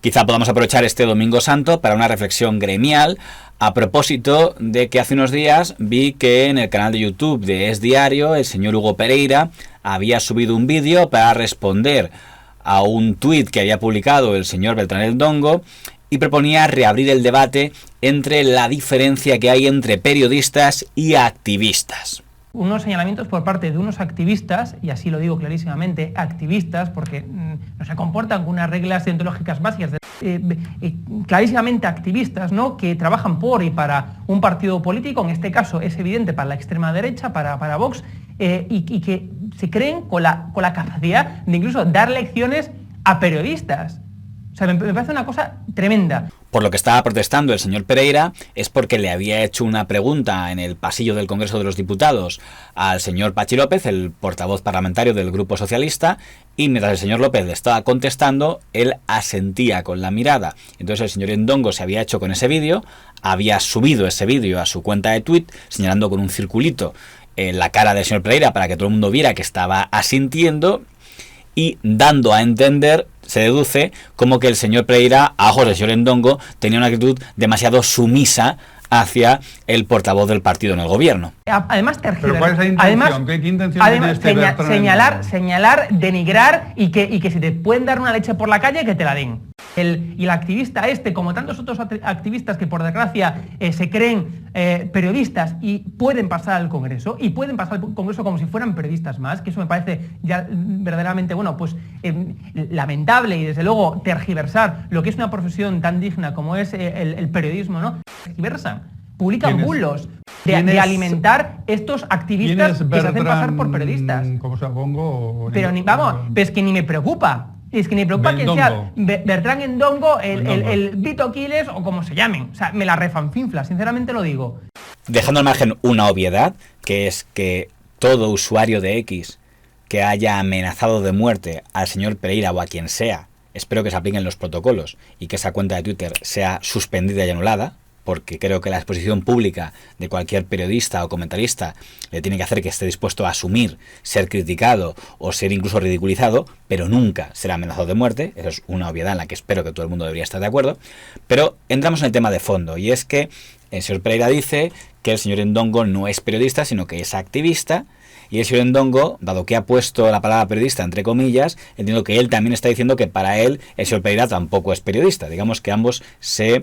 Quizá podamos aprovechar este Domingo Santo para una reflexión gremial a propósito de que hace unos días vi que en el canal de YouTube de Es Diario el señor Hugo Pereira había subido un vídeo para responder a un tuit que había publicado el señor Beltrán El Dongo y proponía reabrir el debate entre la diferencia que hay entre periodistas y activistas. Unos señalamientos por parte de unos activistas, y así lo digo clarísimamente, activistas, porque no se comportan con unas reglas deontológicas básicas, clarísimamente activistas, ¿no?, que trabajan por y para un partido político, en este caso es evidente para la extrema derecha, para Vox, y que se creen con la capacidad de incluso dar lecciones a periodistas. O sea, me parece una cosa tremenda. Por lo que estaba protestando el señor Pereira es porque le había hecho una pregunta en el pasillo del Congreso de los Diputados al señor Pachi López, el portavoz parlamentario del Grupo Socialista, y mientras el señor López le estaba contestando, él asentía con la mirada. Entonces el señor El Dongo se había hecho con ese vídeo, había subido ese vídeo a su cuenta de Twitter, señalando con un circulito en la cara del señor Pereira para que todo el mundo viera que estaba asintiendo y dando a entender, se deduce, como que el señor Pereira, a ojos del señor El Dongo, tenía una actitud demasiado sumisa hacia el portavoz del partido en el gobierno. Además, ¿Pero cuál es la intención? ¿Qué intención tiene este Bertrand? Señalar, denigrar y que si te pueden dar una leche por la calle, que te la den. Y el activista como tantos otros activistas que por desgracia se creen periodistas y pueden pasar al Congreso, como si fueran periodistas más, que eso me parece ya verdaderamente, lamentable y desde luego tergiversar lo que es una profesión tan digna como es el periodismo, ¿no? Tergiversan, publican bulos de alimentar estos activistas que se hacen pasar por periodistas. ¿Cómo se pongo? Pero es que ni me preocupa. Es que ni me preocupa quién sea Bertrand El Dongo, el Vito Quiles o como se llamen. O sea, me la refanfinfla, sinceramente lo digo. Dejando al margen una obviedad, que es que todo usuario de X que haya amenazado de muerte al señor Pereira o a quien sea, espero que se apliquen los protocolos y que esa cuenta de Twitter sea suspendida y anulada, porque creo que la exposición pública de cualquier periodista o comentarista le tiene que hacer que esté dispuesto a asumir ser criticado o ser incluso ridiculizado, pero nunca será amenazado de muerte. Eso es una obviedad en la que espero que todo el mundo debería estar de acuerdo. Pero entramos en el tema de fondo, y es que el señor Pereira dice que el señor El Dongo no es periodista, sino que es activista. Y el señor El Dongo, dado que ha puesto la palabra periodista entre comillas, entiendo que él también está diciendo que para él el señor Pereira tampoco es periodista. Digamos que ambos se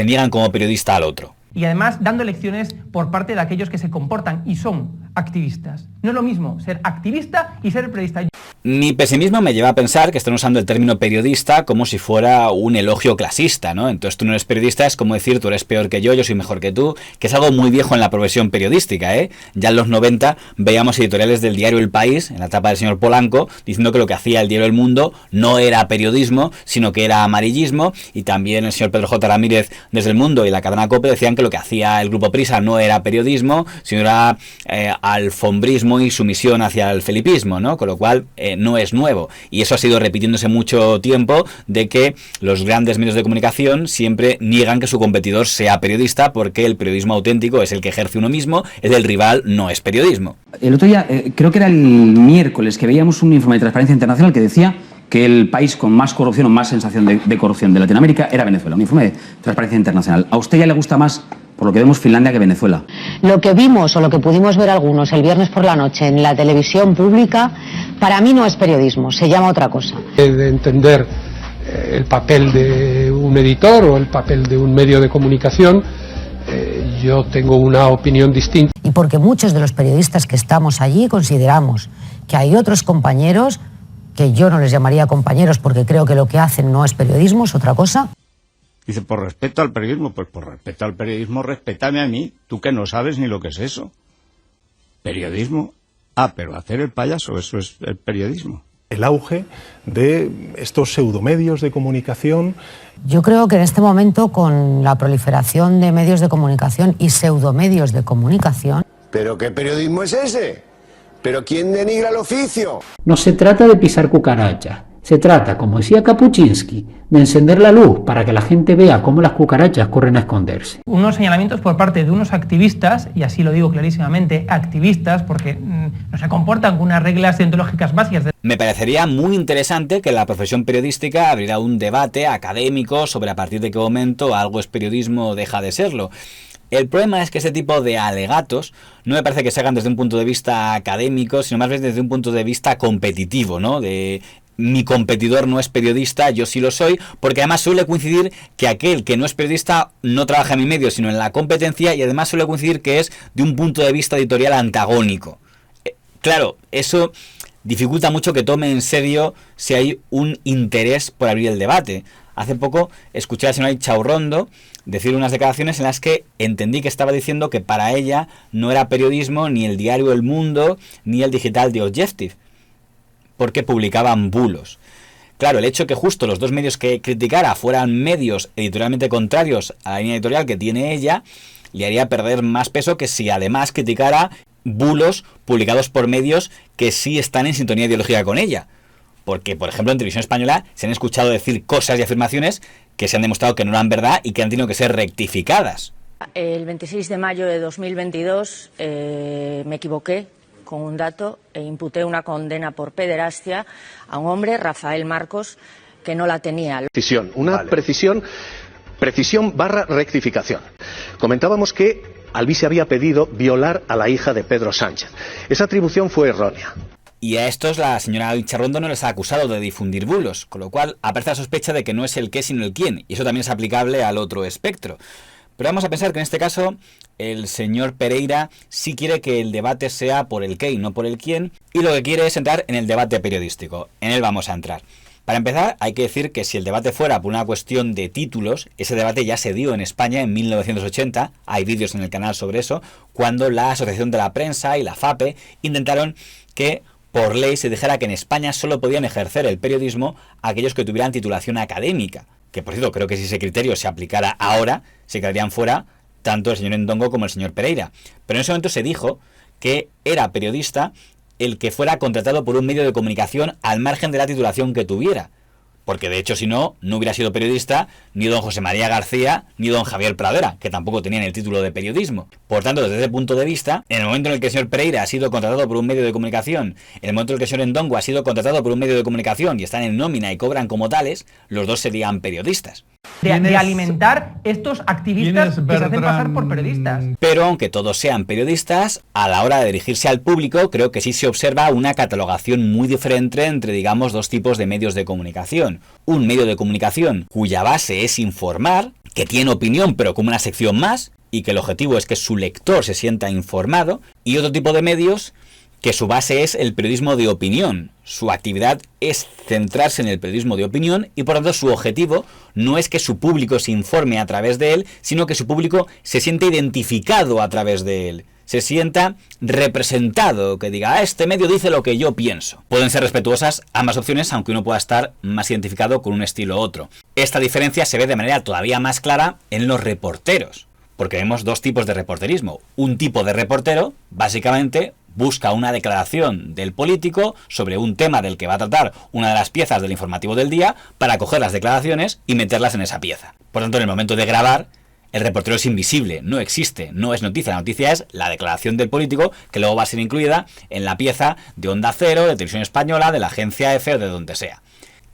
niegan como periodista al otro. Y además dando lecciones por parte de aquellos que se comportan y son activistas. No es lo mismo ser activista y ser periodista. Mi pesimismo me lleva a pensar que están usando el término periodista como si fuera un elogio clasista, ¿no? Entonces tú no eres periodista, es como decir tú eres peor que yo soy mejor que tú, que es algo muy viejo en la profesión periodística, ¿eh? Ya en los 90 veíamos editoriales del diario El País, en la etapa del señor Polanco, diciendo que lo que hacía el diario El Mundo no era periodismo, sino que era amarillismo, y también el señor Pedro J. Ramírez desde El Mundo y la cadena COPE decían que lo que hacía el Grupo Prisa no era periodismo, sino era alfombrismo y sumisión hacia el felipismo, ¿no? Con lo cual no es nuevo, y eso ha sido repitiéndose mucho tiempo, de que los grandes medios de comunicación siempre niegan que su competidor sea periodista, porque el periodismo auténtico es el que ejerce uno mismo, el del rival no es periodismo. El otro día, creo que era el miércoles, que veíamos un informe de Transparencia Internacional que decía que el país con más corrupción o más sensación de corrupción de Latinoamérica era Venezuela, un informe de Transparencia Internacional. ¿A usted ya le gusta más, por lo que vemos, Finlandia que Venezuela? Lo que vimos o lo que pudimos ver algunos el viernes por la noche en la televisión pública, para mí no es periodismo, se llama otra cosa. De entender el papel de un editor o el papel de un medio de comunicación, yo tengo una opinión distinta. Y porque muchos de los periodistas que estamos allí consideramos que hay otros compañeros, que yo no les llamaría compañeros porque creo que lo que hacen no es periodismo, es otra cosa. Dice, por respeto al periodismo, pues por respeto al periodismo, respétame a mí, tú que no sabes ni lo que es eso. Periodismo, pero hacer el payaso, eso es el periodismo. El auge de estos pseudomedios de comunicación. Yo creo que en este momento, con la proliferación de medios de comunicación y pseudomedios de comunicación... ¿Pero qué periodismo es ese? ¿Pero quién denigra el oficio? No se trata de pisar cucaracha, Se trata, como decía Kapuscinski, de encender la luz para que la gente vea cómo las cucarachas corren a esconderse. Unos señalamientos por parte de unos activistas, y así lo digo clarísimamente, activistas, porque no se comportan con unas reglas deontológicas básicas. Me parecería muy interesante que la profesión periodística abriera un debate académico sobre a partir de qué momento algo es periodismo o deja de serlo. El problema es que este tipo de alegatos no me parece que se hagan desde un punto de vista académico, sino más bien desde un punto de vista competitivo, ¿no? De mi competidor no es periodista, yo sí lo soy, porque además suele coincidir que aquel que no es periodista no trabaja en mi medio, sino en la competencia, y además suele coincidir que es de un punto de vista editorial antagónico. Claro, eso dificulta mucho que tome en serio si hay un interés por abrir el debate. Hace poco escuché a la señora Ichaurrondo decir unas declaraciones en las que entendí que estaba diciendo que para ella no era periodismo ni el diario El Mundo ni el digital The Objective, porque publicaban bulos. Claro, el hecho de que justo los dos medios que criticara fueran medios editorialmente contrarios a la línea editorial que tiene ella, le haría perder más peso que si además criticara bulos publicados por medios que sí están en sintonía ideológica con ella. Porque, por ejemplo, en Televisión Española se han escuchado decir cosas y afirmaciones que se han demostrado que no eran verdad y que han tenido que ser rectificadas. El 26 de mayo de 2022 me equivoqué con un dato e imputé una condena por pederastia a un hombre, Rafael Marcos, que no la tenía. Precisión / rectificación. Comentábamos que Albí se había pedido violar a la hija de Pedro Sánchez. Esa atribución fue errónea. Y a estos la señora Ichaurrondo no les ha acusado de difundir bulos, con lo cual aparece la sospecha de que no es el qué sino el quién, y eso también es aplicable al otro espectro. Pero vamos a pensar que en este caso el señor Pereira sí quiere que el debate sea por el qué y no por el quién, y lo que quiere es entrar en el debate periodístico. En él vamos a entrar. Para empezar, hay que decir que si el debate fuera por una cuestión de títulos, ese debate ya se dio en España en 1980, hay vídeos en el canal sobre eso, cuando la Asociación de la Prensa y la FAPE intentaron que por ley se dijera que en España solo podían ejercer el periodismo aquellos que tuvieran titulación académica. Que por cierto, creo que si ese criterio se aplicara ahora, se quedarían fuera tanto el señor Ndongo como el señor Pereira. Pero en ese momento se dijo que era periodista el que fuera contratado por un medio de comunicación al margen de la titulación que tuviera. Porque de hecho, si no, no hubiera sido periodista ni don José María García ni don Javier Pradera, que tampoco tenían el título de periodismo. Por tanto, desde ese punto de vista, en el momento en el que el señor Pereira ha sido contratado por un medio de comunicación, en el momento en el que el señor Ndongo ha sido contratado por un medio de comunicación y están en nómina y cobran como tales, los dos serían periodistas. De alimentar estos activistas que se hacen pasar por periodistas. Pero aunque todos sean periodistas, a la hora de dirigirse al público, creo que sí se observa una catalogación muy diferente entre, digamos, dos tipos de medios de comunicación. Un medio de comunicación cuya base es informar, que tiene opinión pero como una sección más, y que el objetivo es que su lector se sienta informado, y otro tipo de medios que su base es el periodismo de opinión. Su actividad es centrarse en el periodismo de opinión y por lo tanto su objetivo no es que su público se informe a través de él, sino que su público se sienta identificado a través de él. Se sienta representado, que diga, este medio dice lo que yo pienso. Pueden ser respetuosas ambas opciones, aunque uno pueda estar más identificado con un estilo u otro. Esta diferencia se ve de manera todavía más clara en los reporteros, porque vemos dos tipos de reporterismo. Un tipo de reportero, básicamente, busca una declaración del político sobre un tema del que va a tratar una de las piezas del informativo del día para coger las declaraciones y meterlas en esa pieza. Por tanto, en el momento de grabar, el reportero es invisible, no existe, no es noticia. La noticia es la declaración del político que luego va a ser incluida en la pieza de Onda Cero, de Televisión Española, de la Agencia EFE o de donde sea.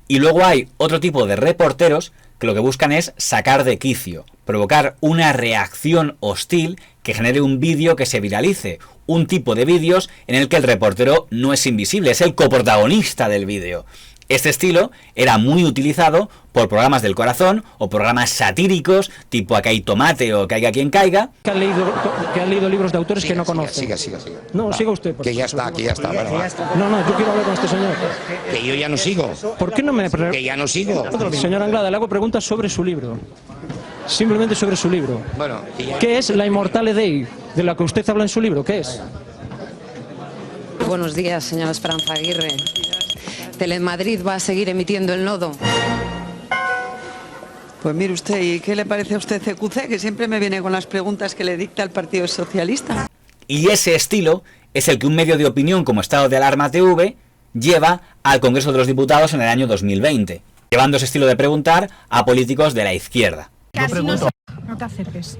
Y luego hay otro tipo de reporteros que lo que buscan es sacar de quicio, provocar una reacción hostil que genere un vídeo que se viralice, un tipo de vídeos en el que el reportero no es invisible, es el coprotagonista del vídeo. Este estilo era muy utilizado por programas del corazón o programas satíricos tipo Acá hay tomate o Caiga quien caiga. Que han leído libros de autores que no conocen. Siga. No, siga usted. Que ya está. Bueno, No, yo quiero hablar con este señor. Que yo ya no sigo. ¿Por qué no me... Que ya no sigo. Señor Anglada, le hago preguntas sobre su libro. Simplemente sobre su libro. Bueno, ¿Qué es la Immortale Dei de la que usted habla en su libro? ¿Qué es? Buenos días, señora Esperanza Aguirre. Telemadrid va a seguir emitiendo el nodo. Pues mire usted, ¿y qué le parece a usted CQC? Que siempre me viene con las preguntas que le dicta el Partido Socialista. Y ese estilo es el que un medio de opinión como Estado de Alarma TV lleva al Congreso de los Diputados en el año 2020, llevando ese estilo de preguntar a políticos de la izquierda. Yo pregunto, no te acerques.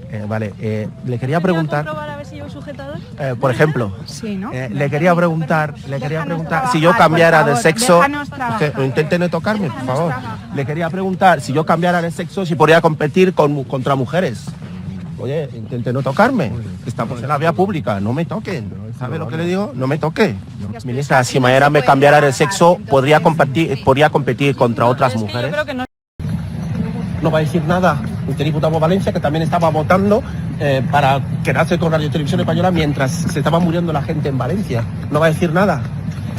Le quería preguntar, comprobar a ver si llevo sujetador? Por ejemplo, Sí, ¿no? le quería preguntar Déjanos si yo trabajar, cambiara por de favor, sexo, déjanos trabajar. intente no tocarme, por Déjanos favor. trabajar. Le quería preguntar si yo cambiara de sexo, si podría competir contra mujeres. Oye, intente no tocarme. Estamos en la vía pública, no me toquen. ¿Sabe lo que le digo? No me toque. Ministra, si mañana me cambiara de sexo, podría competir contra otras mujeres. No va a decir nada. Usted, diputado por Valencia, que también estaba votando para quedarse con Radio Televisión Española mientras se estaba muriendo la gente en Valencia. No va a decir nada.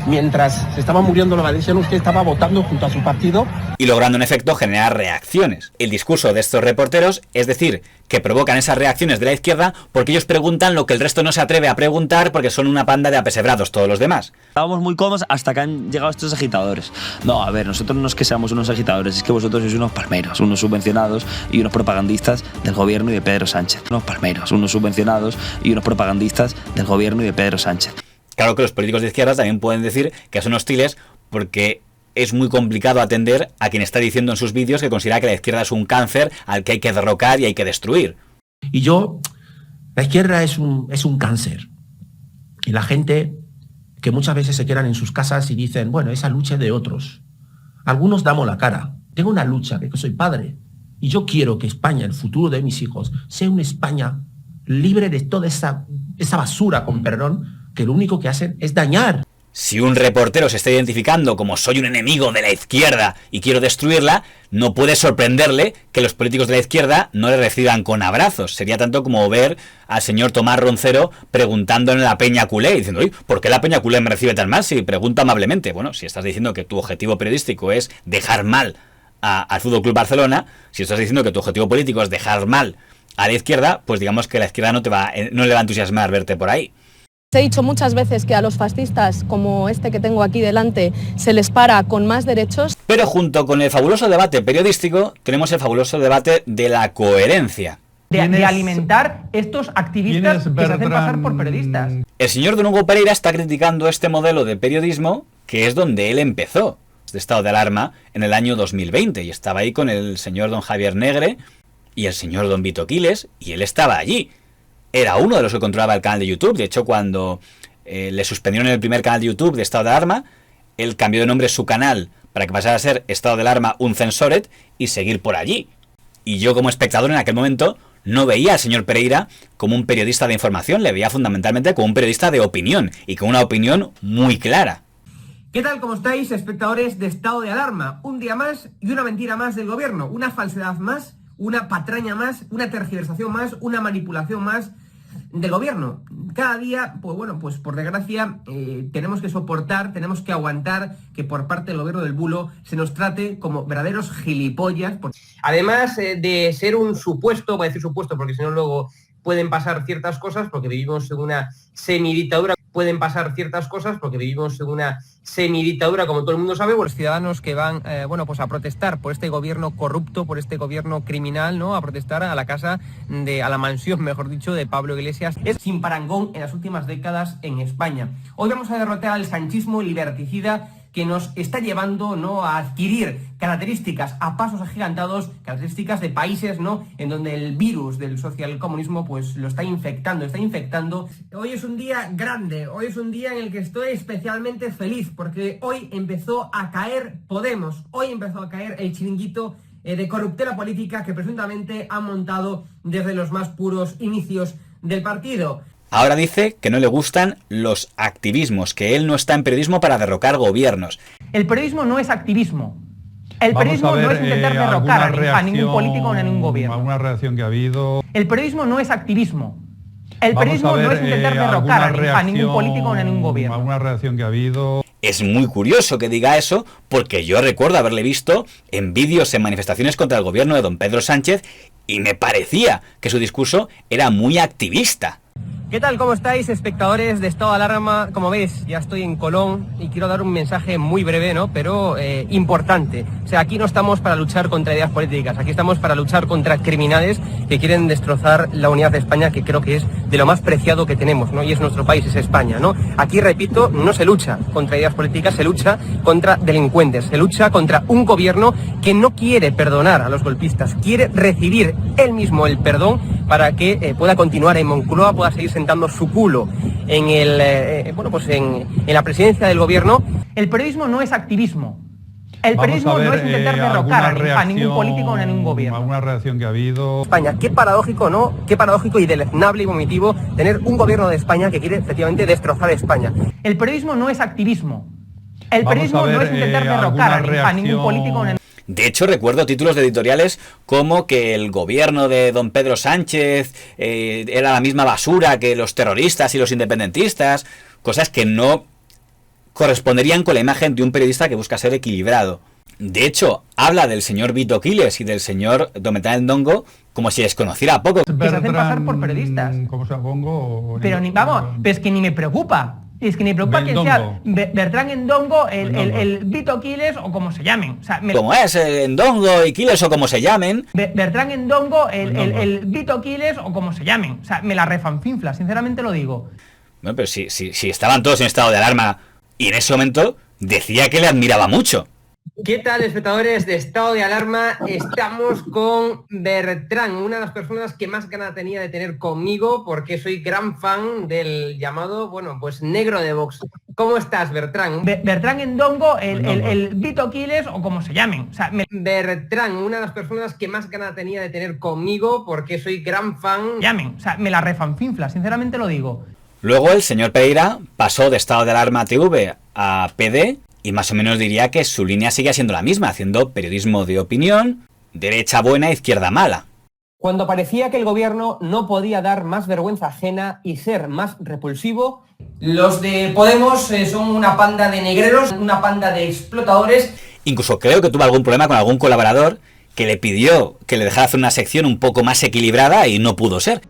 Mientras se estaba muriendo la valenciana, usted estaba votando junto a su partido. Y logrando en efecto generar reacciones. El discurso de estos reporteros es decir, que provocan esas reacciones de la izquierda porque ellos preguntan lo que el resto no se atreve a preguntar porque son una panda de apesebrados todos los demás. Estábamos muy cómodos hasta que han llegado estos agitadores. No, a ver, nosotros no es que seamos unos agitadores, es que vosotros sois unos palmeros, unos subvencionados y unos propagandistas del gobierno y de Pedro Sánchez. Unos palmeros, unos subvencionados y unos propagandistas del gobierno y de Pedro Sánchez. Claro que los políticos de izquierda también pueden decir que son hostiles porque es muy complicado atender a quien está diciendo en sus vídeos que considera que la izquierda es un cáncer al que hay que derrocar y hay que destruir. Y la izquierda es un cáncer. Y la gente que muchas veces se quedan en sus casas y dicen, bueno, esa lucha es de otros. Algunos damos la cara. Tengo una lucha, que soy padre. Y yo quiero que España, el futuro de mis hijos, sea una España libre de toda esa basura, con perdón, que lo único que hacen es dañar. Si un reportero se está identificando como soy un enemigo de la izquierda y quiero destruirla, no puede sorprenderle que los políticos de la izquierda no le reciban con abrazos. Sería tanto como ver al señor Tomás Roncero preguntando en la Peña Culé, diciendo, oye, ¿por qué la Peña Culé me recibe tan mal si pregunta amablemente? Bueno, si estás diciendo que tu objetivo periodístico es dejar mal al Fútbol Club Barcelona, si estás diciendo que tu objetivo político es dejar mal a la izquierda, pues digamos que la izquierda no le va a entusiasmar verte por ahí. He dicho muchas veces que a los fascistas, como este que tengo aquí delante, se les para con más derechos. Pero junto con el fabuloso debate periodístico, tenemos el fabuloso debate de la coherencia. De alimentar estos activistas que se hacen pasar por periodistas. El señor Don Hugo Pereira está criticando este modelo de periodismo que es donde él empezó, de estado de alarma, en el año 2020. Y estaba ahí con el señor Don Javier Negre y el señor Don Vito Quiles, y él estaba allí. Era uno de los que controlaba el canal de YouTube. De hecho, cuando le suspendieron el primer canal de YouTube de estado de alarma, él cambió de nombre su canal para que pasara a ser Estado de Alarma Uncensored y seguir por allí. Y yo, como espectador en aquel momento, no veía al señor Pereira como un periodista de información, le veía fundamentalmente como un periodista de opinión, y con una opinión muy clara. ¿Qué tal? ¿Cómo estáis, espectadores de Estado de Alarma? Un día más y una mentira más del gobierno, una falsedad más, una patraña más, una tergiversación más, una manipulación más del gobierno. Cada día, pues bueno, pues por desgracia tenemos que soportar, tenemos que aguantar que por parte del gobierno del bulo se nos trate como verdaderos gilipollas. Además de ser un supuesto, voy a decir supuesto porque si no luego pueden pasar ciertas cosas porque vivimos en una semidictadura. Pueden pasar ciertas cosas porque vivimos en una semidictadura, como todo el mundo sabe. Los ciudadanos que van, pues a protestar por este gobierno corrupto, por este gobierno criminal, ¿no? A protestar a la mansión, mejor dicho, de Pablo Iglesias. Es sin parangón en las últimas décadas en España. Hoy vamos a derrotar al sanchismo liberticida que nos está llevando, ¿no?, a adquirir características a pasos agigantados, características de países, ¿no?, en donde el virus del socialcomunismo pues lo está infectando. Hoy es un día grande, hoy es un día en el que estoy especialmente feliz, porque hoy empezó a caer Podemos, hoy empezó a caer el chiringuito de corruptela política que presuntamente han montado desde los más puros inicios del partido. Ahora dice que no le gustan los activismos, que él no está en periodismo para derrocar gobiernos. El periodismo no es activismo. El periodismo no es intentar derrocar a ningún político ni a ningún gobierno. ¿Alguna reacción que ha habido? El periodismo no es activismo. El periodismo no es intentar derrocar a ningún político ni a ningún gobierno. ¿Alguna reacción que ha habido? Es muy curioso que diga eso, porque yo recuerdo haberle visto en vídeos en manifestaciones contra el gobierno de don Pedro Sánchez y me parecía que su discurso era muy activista. ¿Qué tal? ¿Cómo estáis, espectadores de Estado de Alarma? Como veis, ya estoy en Colón y quiero dar un mensaje muy breve, ¿no? Pero importante. O sea, aquí no estamos para luchar contra ideas políticas, aquí estamos para luchar contra criminales que quieren destrozar la unidad de España, que creo que es de lo más preciado que tenemos, ¿no? Y es nuestro país, es España, ¿no? Aquí, repito, no se lucha contra ideas políticas, se lucha contra delincuentes, se lucha contra un gobierno que no quiere perdonar a los golpistas, quiere recibir él mismo el perdón para que pueda continuar en Moncloa, pueda seguir sentando su culo en en la presidencia del gobierno. El periodismo no es activismo. El periodismo no es intentar derrocar a ningún político ni a ningún gobierno. ¿Alguna reacción que ha habido? España, qué paradójico, ¿no? Qué paradójico y deleznable y vomitivo tener un gobierno de España que quiere efectivamente destrozar España. El periodismo no es activismo. El periodismo no es intentar derrocar a ningún político ni a... De hecho, recuerdo títulos de editoriales como que el gobierno de don Pedro Sánchez era la misma basura que los terroristas y los independentistas, cosas que no corresponderían con la imagen de un periodista que busca ser equilibrado. De hecho, habla del señor Vito Quiles y del señor Dometal Ndongo como si les conociera poco. Que se hacen pasar por periodistas. ¿Cómo se pongo? Pero es que ni me preocupa. Es que me preocupa que sea Bertrán Ndongo, el Vito Quiles o como se llamen. O sea, como es Ndongo y Quiles o como se llamen. Bertrán Ndongo, el Vito Quiles o como se llamen. O sea, me la refanfinfla, sinceramente lo digo. Bueno, pero si estaban todos en estado de alarma y en ese momento decía que le admiraba mucho. ¿Qué tal, espectadores de Estado de Alarma? Estamos con Bertrán, una de las personas que más ganas tenía de tener conmigo, porque soy gran fan del llamado, negro de Vox. ¿Cómo estás, Bertrán? Bertrán Ndongo, el Vito Quiles o como se llamen. O sea, Bertrán, una de las personas que más ganas tenía de tener conmigo, porque soy gran fan... O sea, me la refanfinfla, sinceramente lo digo. Luego el señor Pereira pasó de Estado de Alarma TV a PD... Y más o menos diría que su línea sigue siendo la misma, haciendo periodismo de opinión, derecha buena, izquierda mala. Cuando parecía que el gobierno no podía dar más vergüenza ajena y ser más repulsivo, los de Podemos son una panda de negreros, una panda de explotadores. Incluso creo que tuvo algún problema con algún colaborador que le pidió que le dejara hacer una sección un poco más equilibrada y no pudo ser.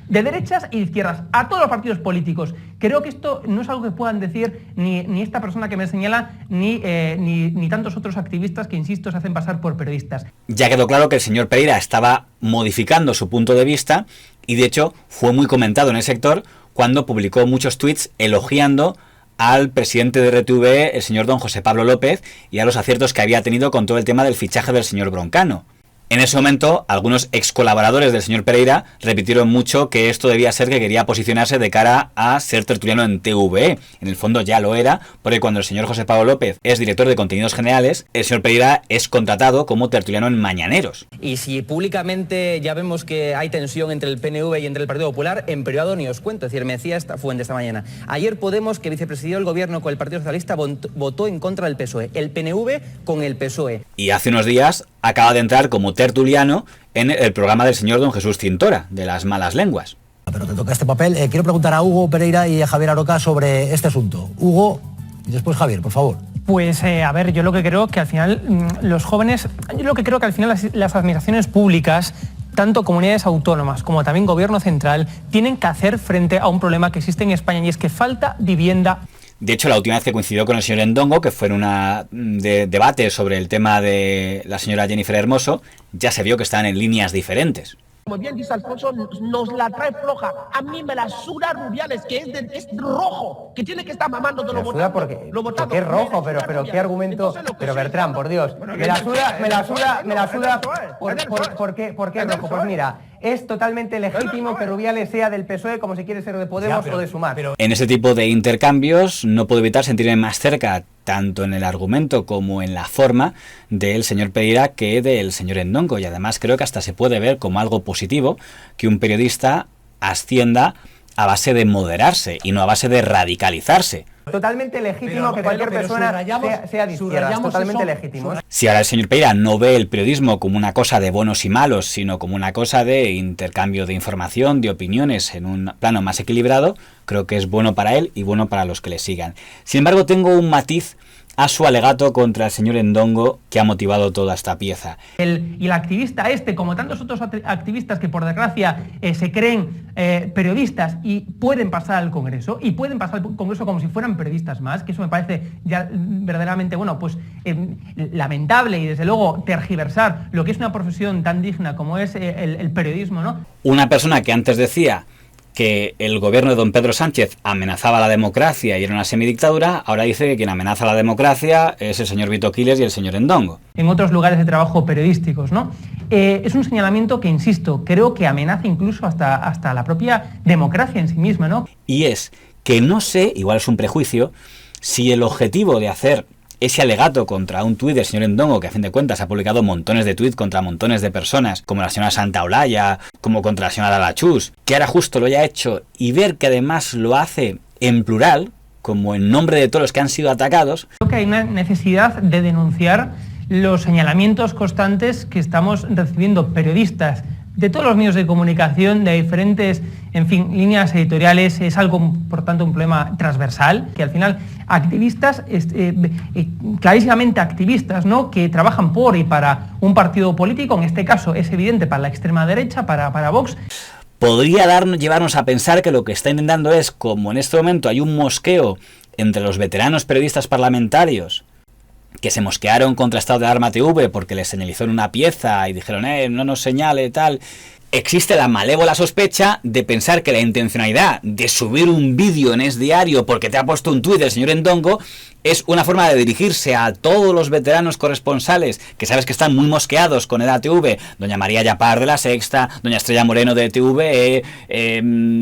De derechas e izquierdas, a todos los partidos políticos. Creo que esto no es algo que puedan decir ni esta persona que me señala, ni tantos otros activistas que, insisto, se hacen pasar por periodistas. Ya quedó claro que el señor Pereira estaba modificando su punto de vista y, de hecho, fue muy comentado en el sector cuando publicó muchos tweets elogiando al presidente de RTV, el señor don José Pablo López, y a los aciertos que había tenido con todo el tema del fichaje del señor Broncano. En ese momento, algunos ex colaboradores del señor Pereira repitieron mucho que esto debía ser que quería posicionarse de cara a ser tertuliano en TVE. En el fondo ya lo era, porque cuando el señor José Pablo López es director de contenidos generales, el señor Pereira es contratado como tertuliano en Mañaneros. Y si públicamente ya vemos que hay tensión entre el PNV y entre el Partido Popular, en privado ni os cuento. Es decir, me decía esta fuente esta mañana. Ayer Podemos, que vicepresidió el gobierno con el Partido Socialista, votó en contra del PSOE. El PNV con el PSOE. Y hace unos días acaba de entrar como tertuliano en el programa del señor don Jesús Cintora, de las malas lenguas. Pero te toca este papel. Quiero preguntar a Hugo Pereira y a Javier Aroca sobre este asunto. Hugo y después Javier, por favor. Pues a ver, yo lo que creo que al final los jóvenes, las administraciones públicas, tanto comunidades autónomas como también gobierno central, tienen que hacer frente a un problema que existe en España y es que falta vivienda. De hecho, la última vez que coincidió con el señor Ndongo, que fue en una debate sobre el tema de la señora Jennifer Hermoso, ya se vio que estaban en líneas diferentes. Como bien dice Alfonso, nos la trae floja. A mí me la suda Rubiales, que es rojo, que tiene que estar mamando de lo votado. Porque es rojo, pero qué argumento. Pero Bertrán, por Dios, me la suda. ¿Por qué es rojo? Pues mira, es totalmente legítimo que Rubiales sea del PSOE como si quiere ser de Podemos o de Sumar. En ese tipo de intercambios no puedo evitar sentirme más cerca, tanto en el argumento como en la forma, del señor Pereira que del señor Ndongo, y además creo que hasta se puede ver como algo positivo que un periodista ascienda a base de moderarse y no a base de radicalizarse. Totalmente legítimo que cualquier persona sea de izquierdas, totalmente legítimo. Si ahora el señor Pereira no ve el periodismo como una cosa de buenos y malos, sino como una cosa de intercambio de información, de opiniones en un plano más equilibrado, creo que es bueno para él y bueno para los que le sigan. Sin embargo, tengo un matiz a su alegato contra el señor Ndongo que ha motivado toda esta pieza. Y el activista como tantos otros activistas que por desgracia se creen periodistas y pueden pasar al Congreso, como si fueran periodistas más, que eso me parece ya verdaderamente, bueno, pues lamentable y desde luego tergiversar lo que es una profesión tan digna como es el periodismo, ¿no? Una persona que antes decía que el gobierno de don Pedro Sánchez amenazaba la democracia y era una semidictadura, ahora dice que quien amenaza la democracia es el señor Vito Quiles y el señor Ndongo. En otros lugares de trabajo periodísticos, ¿no? Es un señalamiento que, insisto, creo que amenaza incluso hasta la propia democracia en sí misma, ¿no? Y es que no sé, igual es un prejuicio, si el objetivo de hacer ese alegato contra un tuit del señor Ndongo, que a fin de cuentas ha publicado montones de tuits contra montones de personas, como la señora Santaolalla, como contra la señora Dalachus, que ahora justo lo haya hecho y ver que además lo hace en plural, como en nombre de todos los que han sido atacados. Creo que hay una necesidad de denunciar los señalamientos constantes que estamos recibiendo periodistas de todos los medios de comunicación, de diferentes, en fin, líneas editoriales. Es algo, por tanto, un problema transversal, que al final activistas, clarísimamente activistas, ¿no?, que trabajan por y para un partido político, en este caso es evidente para la extrema derecha, para Vox. Podría llevarnos a pensar que lo que está intentando es, como en este momento hay un mosqueo entre los veteranos periodistas parlamentarios, que se mosquearon contra Estado de Alarma TV porque les señalizó en una pieza y dijeron, no nos señale, tal. Existe la malévola sospecha de pensar que la intencionalidad de subir un vídeo en Es Diario porque te ha puesto un tuit del señor Ndongo es una forma de dirigirse a todos los veteranos corresponsales que sabes que están muy mosqueados con EDATV, doña María Yapar de La Sexta, doña Estrella Moreno de TVE,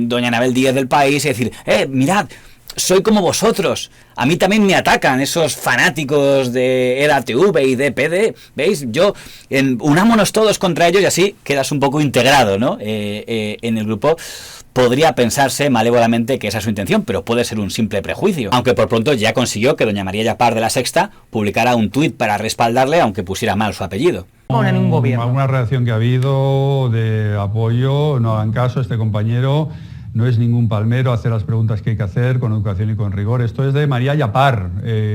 doña Anabel Díaz del País, y decir, mirad, soy como vosotros, a mí también me atacan esos fanáticos de EDATV y de PD, ¿veis? Unámonos todos contra ellos y así quedas un poco integrado, ¿no? En el grupo. Podría pensarse malévolamente que esa es su intención, pero puede ser un simple prejuicio. Aunque por pronto ya consiguió que doña María Yapar de La Sexta publicara un tuit para respaldarle, aunque pusiera mal su apellido. En un gobierno. Alguna reacción que ha habido de apoyo, no hagan caso, este compañero no es ningún palmero, hace las preguntas que hay que hacer con educación y con rigor. Esto es de María Yapar,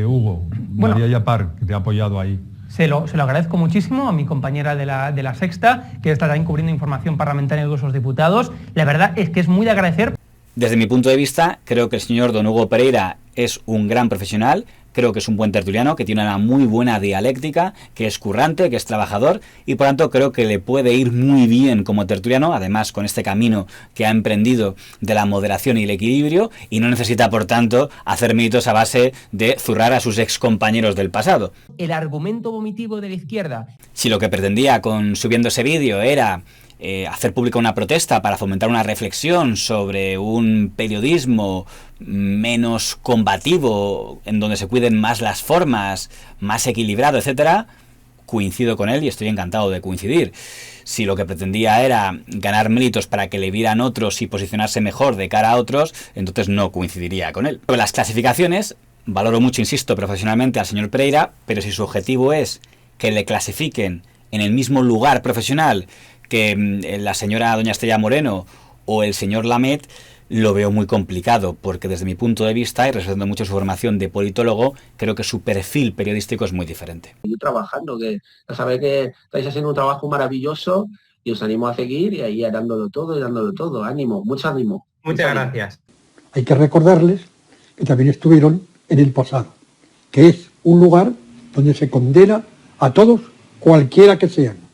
Hugo. Bueno, María Yapar, que te ha apoyado ahí. Se lo agradezco muchísimo a mi compañera de la Sexta, que está también cubriendo información parlamentaria de esos diputados. La verdad es que es muy de agradecer. Desde mi punto de vista, creo que el señor don Hugo Pereira es un gran profesional, creo que es un buen tertuliano, que tiene una muy buena dialéctica, que es currante, que es trabajador, y por tanto creo que le puede ir muy bien como tertuliano, además con este camino que ha emprendido de la moderación y el equilibrio, y no necesita, por tanto, hacer méritos a base de zurrar a sus excompañeros del pasado. El argumento vomitivo de la izquierda. Si lo que pretendía con subiendo ese vídeo era hacer pública una protesta para fomentar una reflexión sobre un periodismo menos combativo, en donde se cuiden más las formas, más equilibrado, etcétera, coincido con él y estoy encantado de coincidir. Si lo que pretendía era ganar méritos para que le vieran otros y posicionarse mejor de cara a otros, entonces no coincidiría con él. Sobre las clasificaciones, valoro mucho, insisto, profesionalmente al señor Pereira, pero si su objetivo es que le clasifiquen en el mismo lugar profesional que la señora doña Estrella Moreno o el señor Lamet, lo veo muy complicado, porque desde mi punto de vista, y respetando mucho su formación de politólogo, creo que su perfil periodístico es muy diferente. Yo trabajando, que ya sabéis que estáis haciendo un trabajo maravilloso y os animo a seguir y ahí dándolo todo, ánimo, mucho ánimo. Muchas gracias. Hay que recordarles que también estuvieron en el pasado, que es un lugar donde se condena a todos, cualquiera que sean.